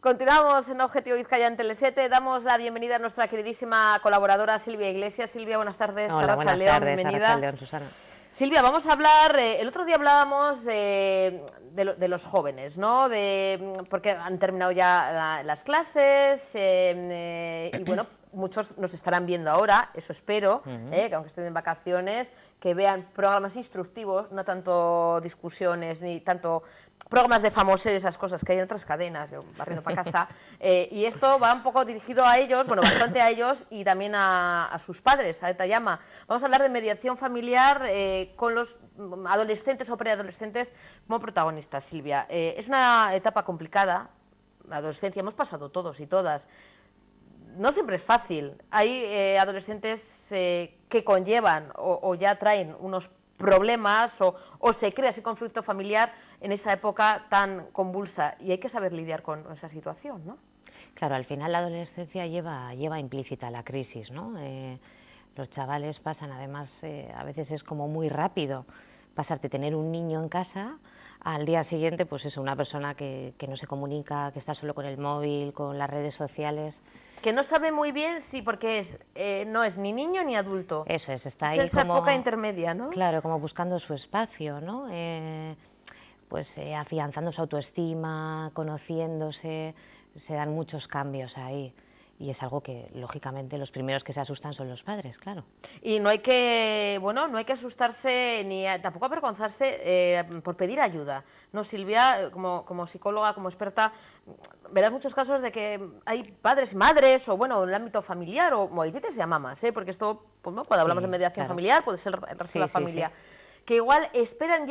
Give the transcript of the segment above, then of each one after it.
Continuamos en Objetivo Vizcaya en Tele7. Damos la bienvenida a nuestra queridísima colaboradora Silvia Iglesias. Silvia, buenas tardes. Hola, buenas tardes, bienvenida. León, Susana. Silvia, vamos a hablar, el otro día hablábamos de los jóvenes, ¿no? Porque han terminado ya las clases y bueno, muchos nos estarán viendo ahora, eso espero, que aunque estén en vacaciones, que vean programas instructivos, no tanto discusiones ni tanto programas de famosos y esas cosas que hay en otras cadenas, yo barriendo para casa, y esto va un poco dirigido a ellos, bueno, bastante a ellos y también a sus padres, a ETA llama. Vamos a hablar de mediación familiar con los adolescentes o preadolescentes como protagonistas, Silvia. Es una etapa complicada, la adolescencia, hemos pasado todos y todas. No siempre es fácil. Hay adolescentes que conllevan o ya traen unos problemas o se crea ese conflicto familiar en esa época tan convulsa y hay que saber lidiar con esa situación, ¿no? Claro, al final la adolescencia lleva implícita la crisis, ¿no? Los chavales pasan, además, a veces es como muy rápido pasarte tener un niño en casa al día siguiente, pues eso, una persona que no se comunica, que está solo con el móvil, con las redes sociales. Que no sabe muy bien si porque no es ni niño ni adulto. Eso es, está ahí es esa como época intermedia, ¿no? Claro, como buscando su espacio, ¿no? Afianzando su autoestima, conociéndose, se dan muchos cambios ahí. Y es algo que, lógicamente, los primeros que se asustan son los padres, claro. Y no hay que, bueno, no hay que asustarse ni tampoco avergonzarse por pedir ayuda. No, Silvia, como psicóloga, como experta, verás muchos casos de que hay padres y madres, o bueno, en el ámbito familiar, o dices ya mamás, porque esto, pues, ¿no? Cuando hablamos de mediación familiar, puede ser el resto de la familia. Sí. Que igual esperan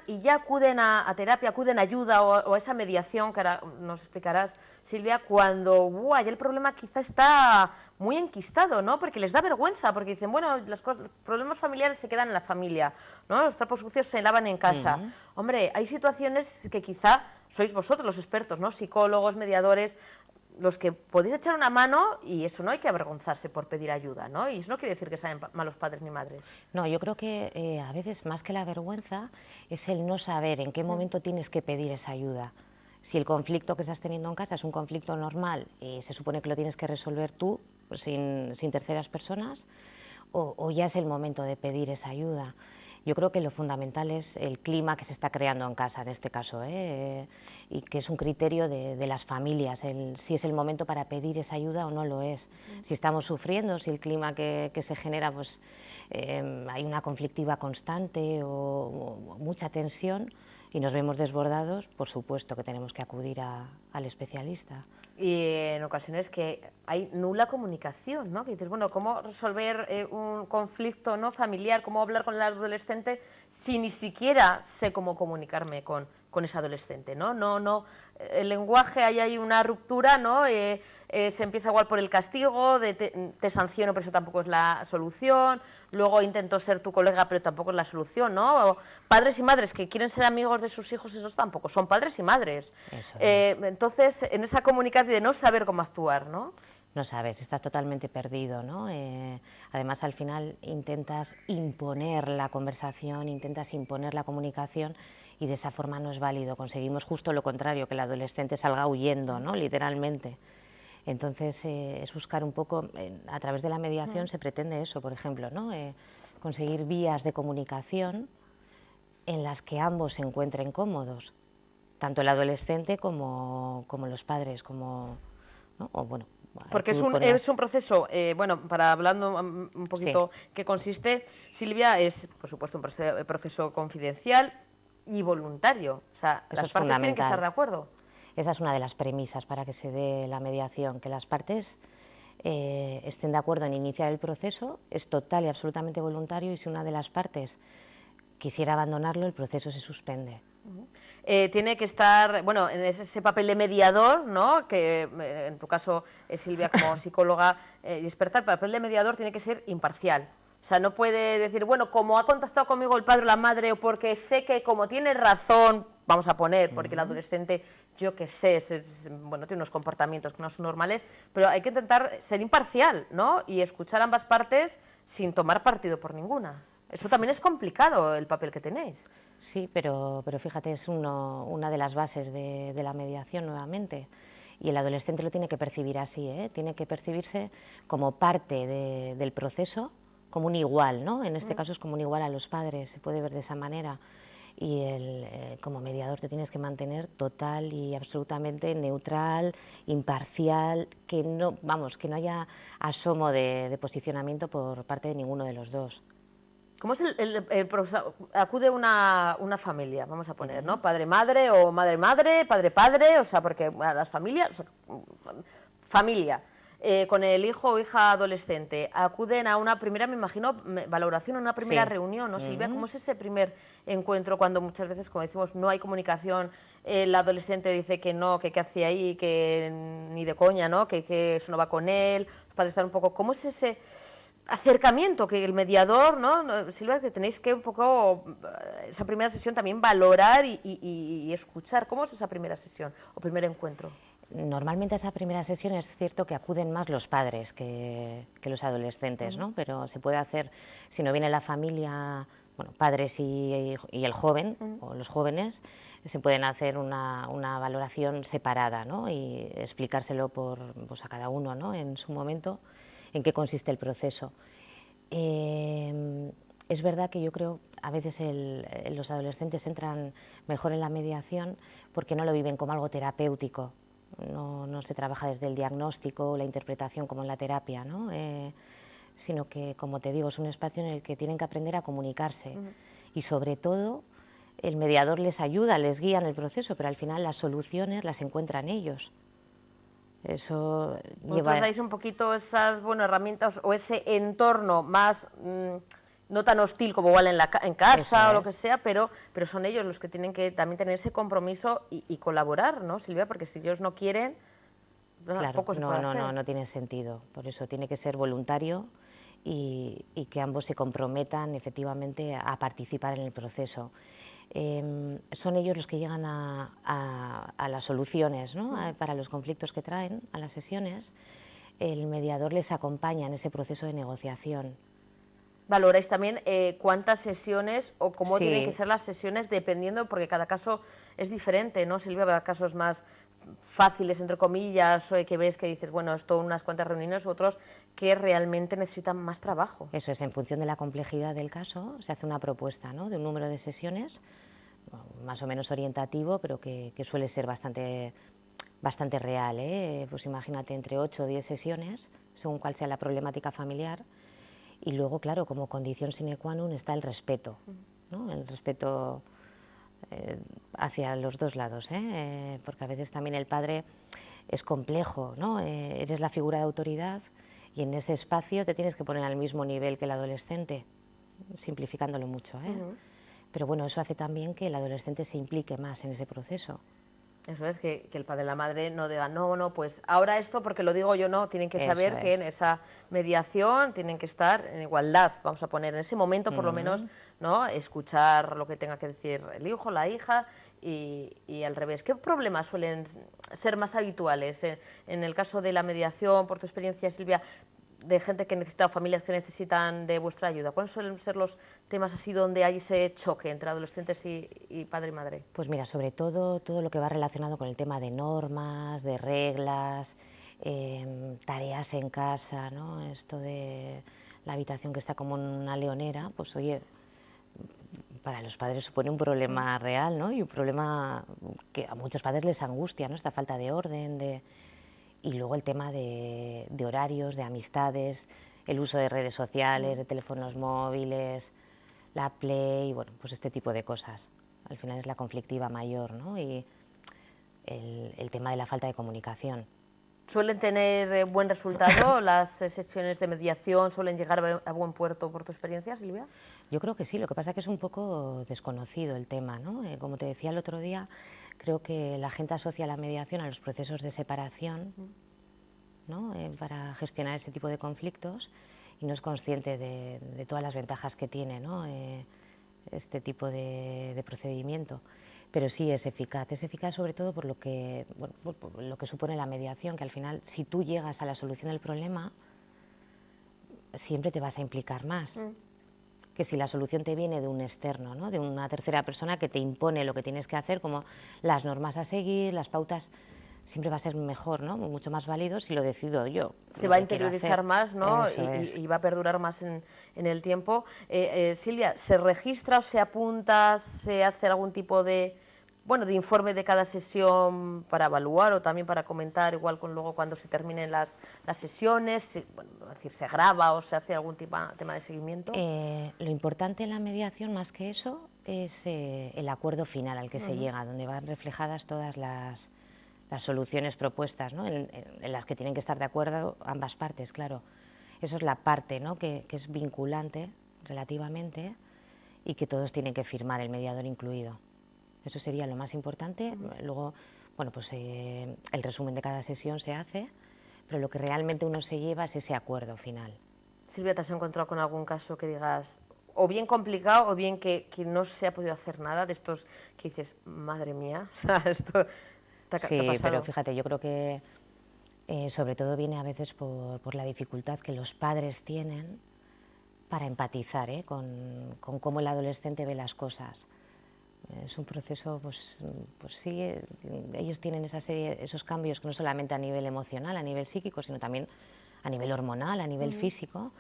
y ya acuden a terapia, acuden a ayuda o a esa mediación que ahora nos explicarás, Silvia, cuando ya el problema quizá está muy enquistado, ¿no? Porque les da vergüenza, porque dicen, bueno, los problemas familiares se quedan en la familia, ¿no? Los trapos sucios se lavan en casa. Hombre, hay situaciones que quizá sois vosotros los expertos, ¿no? Psicólogos, mediadores, los que podéis echar una mano, y eso no hay que avergonzarse por pedir ayuda, ¿no? Y eso no quiere decir que sean malos padres ni madres. No, yo creo que a veces más que la vergüenza es el no saber en qué momento tienes que pedir esa ayuda. Si el conflicto que estás teniendo en casa es un conflicto normal y se supone que lo tienes que resolver tú, pues sin terceras personas, o ya es el momento de pedir esa ayuda. Yo creo que lo fundamental es el clima que se está creando en casa, en este caso, y que es un criterio de las familias, si es el momento para pedir esa ayuda o no lo es. Si estamos sufriendo, si el clima que se genera, pues hay una conflictiva constante o mucha tensión y nos vemos desbordados, por supuesto que tenemos que acudir al especialista. Y en ocasiones que hay nula comunicación, ¿no? Que dices, bueno, ¿cómo resolver un conflicto, ¿no?, familiar? ¿Cómo hablar con el adolescente si ni siquiera sé cómo comunicarme con ese adolescente, ¿no? No, el lenguaje, ahí hay una ruptura, ¿no? Se empieza igual por el castigo, te sanciono, pero eso tampoco es la solución. Luego intento ser tu colega, pero tampoco es la solución, ¿no? O padres y madres que quieren ser amigos de sus hijos, esos tampoco son padres y madres. Eso es. Entonces, en esa comunicación de no saber cómo actuar, ¿no? No sabes, estás totalmente perdido, ¿no? Además, al final intentas imponer la conversación, intentas imponer la comunicación y de esa forma no es válido. Conseguimos justo lo contrario, que el adolescente salga huyendo, ¿no?, literalmente. Entonces, es buscar un poco, a través de la mediación se pretende eso, por ejemplo, ¿no? Conseguir vías de comunicación en las que ambos se encuentren cómodos, tanto el adolescente como los padres, ¿no? O, bueno, porque es un proceso, bueno, para hablando un poquito, sí, que consiste, Silvia, es por supuesto un proceso confidencial y voluntario, o sea, las partes tienen que estar de acuerdo. Esa es una de las premisas para que se dé la mediación, que las partes estén de acuerdo en iniciar el proceso, es total y absolutamente voluntario, y si una de las partes quisiera abandonarlo, el proceso se suspende. Tiene que estar, bueno, en ese papel de mediador, ¿no?, que en tu caso, Silvia, como psicóloga y experta, el papel de mediador tiene que ser imparcial. O sea, no puede decir, bueno, como ha contactado conmigo el padre o la madre, o porque sé que como tiene razón, vamos a poner, porque el adolescente, yo qué sé, bueno, tiene unos comportamientos que no son normales, pero hay que intentar ser imparcial, ¿no?, y escuchar ambas partes sin tomar partido por ninguna. Eso también es complicado, el papel que tenéis. Sí, pero fíjate, es una de las bases de la mediación nuevamente. Y el adolescente lo tiene que percibir así, ¿eh? Tiene que percibirse como parte del proceso, como un igual, ¿no? En este caso es como un igual a los padres, se puede ver de esa manera. Y como mediador te tienes que mantener total y absolutamente neutral, imparcial, que no, vamos, que no haya asomo de posicionamiento por parte de ninguno de los dos. ¿Cómo es el profesor? Acude una familia, vamos a poner, ¿no? Padre-madre o madre-madre, padre-padre, o sea, porque las familias, o sea, familia, con el hijo o hija adolescente, acuden a una primera, me imagino, valoración, a una primera Sí. reunión, ¿no, Silvia? ¿Cómo es ese primer encuentro cuando muchas veces, como decimos, no hay comunicación, el adolescente dice que no, que qué hacía ahí, que ni de coña, ¿no? Que eso no va con él, los padres están un poco... ¿Cómo es ese acercamiento que el mediador, ¿no? Silvia, que tenéis que un poco, esa primera sesión también valorar y escuchar? ¿Cómo es esa primera sesión o primer encuentro? Normalmente a esa primera sesión es cierto que acuden más los padres que los adolescentes, ¿no? Pero se puede hacer, si no viene la familia, bueno, padres y el joven o los jóvenes, se pueden hacer una valoración separada, ¿no? Y explicárselo pues a cada uno, ¿no? En su momento, en qué consiste el proceso. Es verdad que yo creo a veces los adolescentes entran mejor en la mediación porque no lo viven como algo terapéutico. No se trabaja desde el diagnóstico o la interpretación como en la terapia, ¿no? Sino que, como te digo, es un espacio en el que tienen que aprender a comunicarse y, sobre todo, el mediador les ayuda, les guía en el proceso, pero al final las soluciones las encuentran ellos. Eso Vosotros lleva... dais un poquito esas, bueno, herramientas o ese entorno más no tan hostil como igual en casa o lo que sea, pero son ellos los que tienen que también tener ese compromiso y colaborar, ¿no, Silvia? Porque si ellos no quieren, Claro, poco se puede hacer. no tiene sentido. Por eso tiene que ser voluntario y que ambos se comprometan efectivamente a participar en el proceso. Son ellos los que llegan a las soluciones, ¿no? Para los conflictos que traen a las sesiones. El mediador les acompaña en ese proceso de negociación. Valoráis también cuántas sesiones o cómo Sí. tienen que ser las sesiones dependiendo, porque cada caso es diferente, ¿no, Silvia? Habrá casos más fáciles, entre comillas, o que ves que dices, bueno, esto unas cuantas reuniones, otros que realmente necesitan más trabajo. Eso es, en función de la complejidad del caso, se hace una propuesta, ¿no? De un número de sesiones, más o menos orientativo, pero que suele ser bastante real, ¿eh? Pues imagínate, entre 8 o 10 sesiones, según cuál sea la problemática familiar. Y luego, claro, como condición sine qua non está el respeto, ¿no? El respeto hacia los dos lados, porque a veces también el padre es complejo, ¿no? Eres la figura de autoridad y en ese espacio te tienes que poner al mismo nivel que el adolescente, simplificándolo mucho, Pero bueno, eso hace también que el adolescente se implique más en ese proceso. Eso es, que el padre y la madre no digan, no, pues ahora esto porque lo digo yo, no, tienen que saber que en esa mediación tienen que estar en igualdad, vamos a poner en ese momento por lo menos, ¿no? Escuchar lo que tenga que decir el hijo, la hija y al revés. ¿Qué problemas suelen ser más habituales en el caso de la mediación, por tu experiencia, Silvia, de gente que necesita o familias que necesitan de vuestra ayuda? ¿Cuáles suelen ser los temas así donde hay ese choque entre adolescentes y padre y madre? Pues mira, sobre todo lo que va relacionado con el tema de normas, de reglas, tareas en casa, ¿no? Esto de la habitación que está como una leonera, pues oye, para los padres supone un problema real, ¿no? Y un problema que a muchos padres les angustia, ¿no? Esta falta de orden, y luego el tema de horarios, de amistades, el uso de redes sociales, de teléfonos móviles, la Play, bueno, pues este tipo de cosas. Al final es la conflictiva mayor, ¿no? Y el tema de la falta de comunicación. ¿Suelen tener buen resultado las sesiones de mediación? ¿Suelen llegar a buen puerto por tu experiencia, Silvia? Yo creo que sí, lo que pasa es que es un poco desconocido el tema, ¿no? Como te decía el otro día, creo que la gente asocia la mediación a los procesos de separación, ¿no? Para gestionar ese tipo de conflictos y no es consciente de todas las ventajas que tiene, ¿no? Este tipo de procedimiento. Pero sí es eficaz sobre todo por lo que supone la mediación, que al final, si tú llegas a la solución del problema, siempre te vas a implicar más. que si la solución te viene de un externo, ¿no? De una tercera persona que te impone lo que tienes que hacer, como las normas a seguir, las pautas, siempre va a ser mejor, ¿no? Mucho más válido si lo decido yo. Se va a interiorizar más, ¿no? Eso es. Y va a perdurar más en el tiempo. Silvia, ¿se registra o se apunta, se hace algún tipo de, bueno, de informe de cada sesión para evaluar o también para comentar, igual con luego cuando se terminen las sesiones? Bueno, es decir, ¿se graba o se hace algún tema de seguimiento? Lo importante en la mediación, más que eso, es el acuerdo final al que se llega, donde van reflejadas todas las soluciones propuestas, ¿no? En las que tienen que estar de acuerdo ambas partes, claro. Eso es la parte, ¿no? que es vinculante relativamente y que todos tienen que firmar, el mediador incluido. Eso sería lo más importante. Luego, bueno, pues el resumen de cada sesión se hace, pero lo que realmente uno se lleva es ese acuerdo final. Silvia, ¿te has encontrado con algún caso que digas, o bien complicado, o bien que no se ha podido hacer nada de estos que dices, madre mía, o sea, esto te ha pasado? Pero fíjate, yo creo que sobre todo viene a veces por la dificultad que los padres tienen para empatizar con cómo el adolescente ve las cosas. Es un proceso, pues sí, ellos tienen esos cambios que no solamente a nivel emocional, a nivel psíquico, sino también a nivel hormonal, a nivel físico,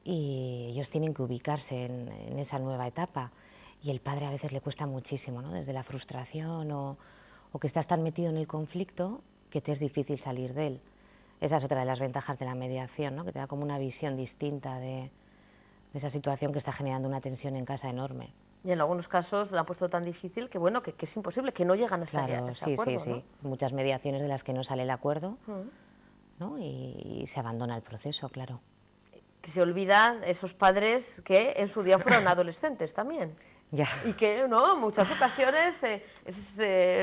y ellos tienen que ubicarse en esa nueva etapa. Y el padre a veces le cuesta muchísimo, ¿no? Desde la frustración o que estás tan metido en el conflicto que te es difícil salir de él. Esa es otra de las ventajas de la mediación, ¿no? Que te da como una visión distinta de esa situación que está generando una tensión en casa enorme. Y en algunos casos la han puesto tan difícil que, bueno, que es imposible, que no llegan a ese acuerdo, sí. ¿no? Muchas mediaciones de las que no sale el acuerdo, ¿no? Y se abandona el proceso, claro. Que se olvidan esos padres que en su día fueron adolescentes también. Ya. Y que, ¿no? En muchas ocasiones,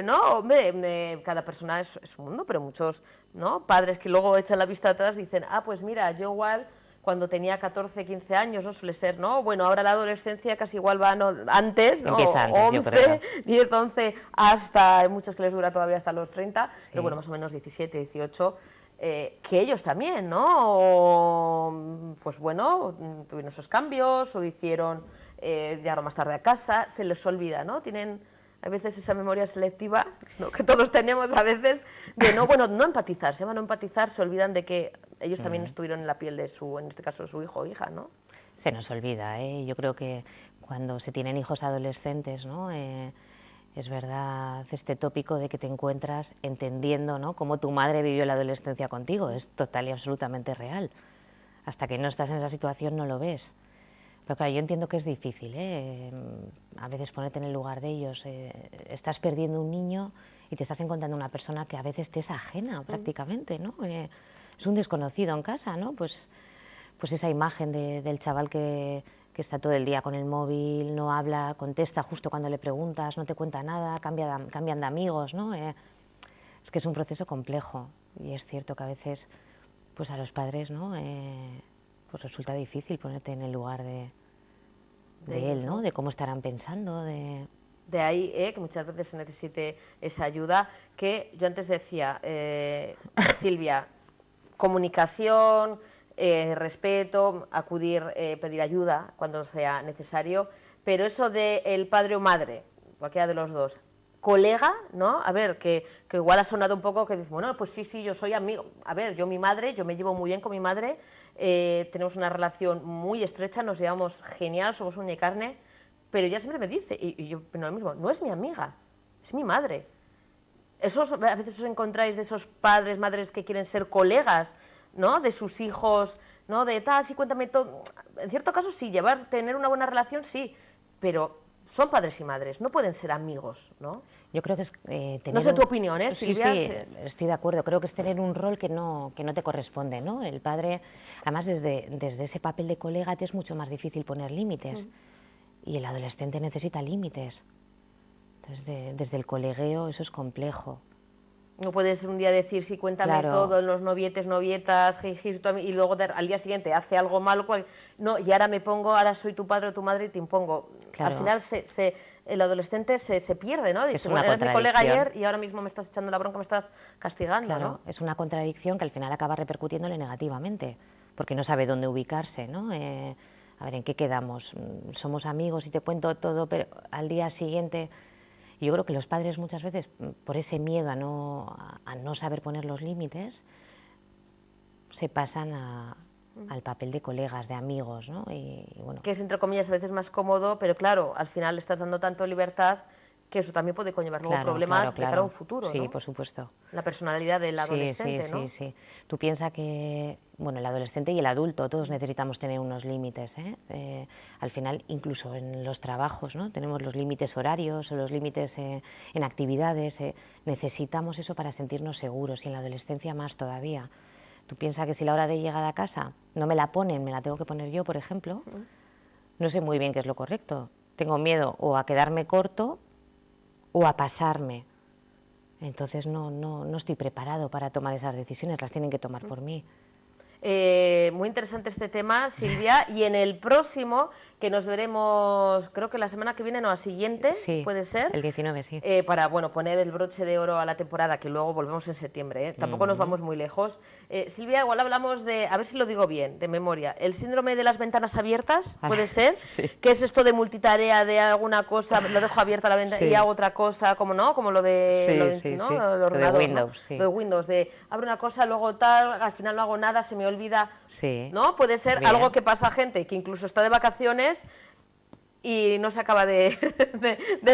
¿no? Hombre, cada persona es un mundo, pero muchos, ¿no? Padres que luego echan la vista atrás y dicen, ah, pues mira, yo igual cuando tenía 14, 15 años, ¿no? Suele ser, ¿no? Bueno, ahora la adolescencia casi igual va, ¿no? Antes, ¿no? Empieza antes, 11, yo creo. 10, 11, hasta, hay muchos que les dura todavía hasta los 30, pero bueno, más o menos 17, 18, que ellos también, ¿no? O, pues bueno, tuvieron esos cambios o hicieron, llegaron más tarde a casa, se les olvida, ¿no? Tienen a veces esa memoria selectiva, ¿no? Que todos tenemos a veces, de no, bueno, no empatizar, se van a empatizar, se olvidan de que ellos también estuvieron en la piel de su, en este caso, de su hijo o hija, ¿no? Se nos olvida, ¿eh? Yo creo que cuando se tienen hijos adolescentes, ¿no? Es verdad este tópico de que te encuentras entendiendo, ¿no? Cómo tu madre vivió la adolescencia contigo, es total y absolutamente real. Hasta que no estás en esa situación no lo ves. Pero claro, yo entiendo que es difícil, ¿eh? A veces ponerte en el lugar de ellos. Estás perdiendo un niño y te estás encontrando una persona que a veces te es ajena prácticamente, ¿no? Es un desconocido en casa, ¿no? Pues esa imagen del chaval que está todo el día con el móvil, no habla, contesta justo cuando le preguntas, no te cuenta nada, cambian de amigos, ¿no? Es que es un proceso complejo y es cierto que a veces pues a los padres, ¿no? Pues resulta difícil ponerte en el lugar de él, ¿no? De cómo estarán pensando, De ahí que muchas veces se necesite esa ayuda, que yo antes decía, Silvia, comunicación, respeto, acudir, pedir ayuda cuando sea necesario, pero eso de el padre o madre, cualquiera de los dos, colega, ¿no? A ver, que igual ha sonado un poco que dice, bueno, pues sí, yo soy amigo. A ver, yo mi madre, yo me llevo muy bien con mi madre, tenemos una relación muy estrecha, nos llevamos genial, somos uña y carne, pero ella siempre me dice, y yo no, lo mismo, no es mi amiga, es mi madre. A veces os encontráis de esos padres, madres que quieren ser colegas, ¿no? De sus hijos, ¿no? De tal, sí, cuéntame todo. En cierto caso sí, tener una buena relación sí, pero son padres y madres, no pueden ser amigos, ¿no? Yo creo que es tener no sé tu opinión, ¿eh, Silvia? Sí, estoy de acuerdo. Creo que es tener un rol que no te corresponde, ¿no? El padre, además desde ese papel de colega te es mucho más difícil poner límites y el adolescente necesita límites. Entonces, desde el colegueo eso es complejo. No puedes un día decir, sí, cuéntame todo, los novietes, novietas, y luego al día siguiente hace algo malo, no, y ahora me pongo, ahora soy tu padre o tu madre y te impongo. Claro. Al final el adolescente se pierde, ¿no? Dice, bueno, eres mi colega ayer y ahora mismo me estás echando la bronca, me estás castigando, claro, ¿no? Es una contradicción que al final acaba repercutiéndole negativamente, porque no sabe dónde ubicarse, ¿no? a ver, ¿en qué quedamos? Somos amigos y te cuento todo, pero al día siguiente... Yo creo que los padres muchas veces, por ese miedo a no saber poner los límites, se pasan al papel de colegas, de amigos, ¿no? Y bueno, Que es, entre comillas, a veces más cómodo, pero claro, al final le estás dando tanto libertad que eso también puede conllevar luego problemas de cara a un futuro, sí, ¿no? por supuesto. La personalidad del adolescente, sí, ¿no? Sí, sí. Tú piensas que, bueno, el adolescente y el adulto, todos necesitamos tener unos límites, ¿eh? Al final, incluso en los trabajos, ¿no? Tenemos los límites horarios o los límites en actividades. Necesitamos eso para sentirnos seguros, y en la adolescencia más todavía. Tú piensas que si la hora de llegada a casa no me la ponen, me la tengo que poner yo, por ejemplo, no sé muy bien qué es lo correcto. Tengo miedo o a quedarme corto o a pasarme. Entonces no estoy preparado para tomar esas decisiones, las tienen que tomar por mí. Muy interesante este tema, Silvia, y en el próximo, que nos veremos, creo que la semana que viene, no, la siguiente, Sí, puede ser. el 19, sí. Para, bueno, poner el broche de oro a la temporada, que luego volvemos en septiembre, ¿eh? Tampoco nos vamos muy lejos. Silvia, igual hablamos de, a ver si lo digo bien, de memoria, el síndrome de las ventanas abiertas, ¿puede ser? Sí. ¿Qué es esto de multitarea, de alguna cosa, lo dejo abierta la ventana Sí. y hago otra cosa, como no? Como lo de, Sí, lo de, sí, ¿no? sí. Lo de Lo de ordenador, Windows, ¿no? sí. Lo de Windows, de abro una cosa, luego tal, al final no hago nada, se me olvida. Sí. ¿No? Puede ser Bien. algo que pasa a gente que incluso está de vacaciones y no se acaba de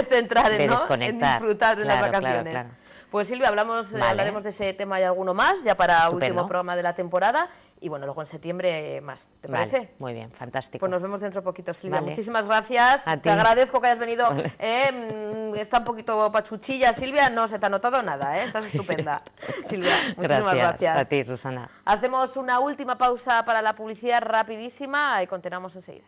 centrar De en desconectar. disfrutar de las Claro, claro, vacaciones. claro. Pues Silvia, Vale. hablaremos de ese tema y alguno más, ya para Estupendo. último programa de la temporada, y bueno, luego en septiembre más. ¿Te parece? Vale, muy bien, fantástico. Pues nos vemos dentro de poquito, Silvia. Vale. Muchísimas gracias. A Te ti. agradezco que hayas venido. Está un poquito pachuchilla, Silvia. No se te ha notado nada, ¿eh? Estás estupenda. Silvia, muchísimas gracias. A ti, Susana. Hacemos una última pausa para la publicidad rapidísima y continuamos enseguida.